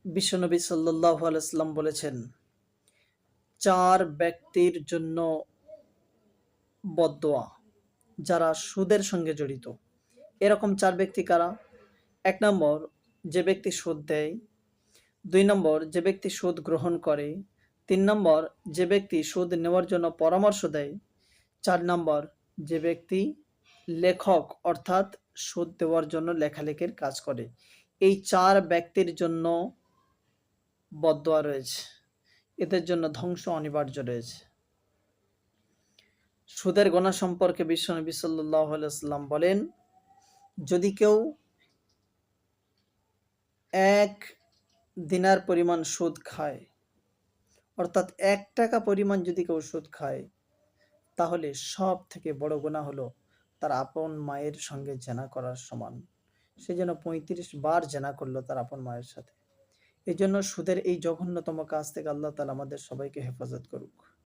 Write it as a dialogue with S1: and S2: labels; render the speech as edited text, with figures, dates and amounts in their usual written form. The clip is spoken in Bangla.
S1: বিশ্বনবী সাল্লাল্লাহু আলাইহি ওয়াসাল্লাম বলেছেন, চার ব্যক্তির জন্য বদদোয়া যারা সুদের সঙ্গে জড়িত। এরকম চার ব্যক্তি কারা? ১ নম্বর, যে ব্যক্তি সুদ দেয়। ২ নম্বর, যে ব্যক্তি সুদ গ্রহণ করে। ৩ নম্বর, যে ব্যক্তি সুদ নেওয়ার জন্য পরামর্শ দেয়। ৪ নম্বর, যে ব্যক্তি লেখক অর্থাৎ সুদ দেওয়ার জন্য লেখালেখির কাজ করে। এই চার ব্যক্তির জন্য বদদোয়া রয়েছে, এদের জন্য ধ্বংস অনিবার্য রয়েছে। সুদের গোনা সম্পর্কে বিশ্বনবী সাল্লাল্লাহু আলাইহি ওয়াসাল্লাম বলেন, যদি কেউ ১ দিনার পরিমাণ সুদ খায়, অর্থাৎ ১ টাকা পরিমাণ যদি কেউ সুদ খায়, তাহলে সব থেকে বড় গুনাহ হলো তার আপন মায়ের সঙ্গে জেনা করার সমান। সে যেন ৩৫ বার জেনা করলো তার আপন মায়ের সাথে। এই জন্য সুদের এই জঘন্যতম কাজ থেকে আল্লাহ তাআলা আমাদের সবাইকে হেফাজত করুক।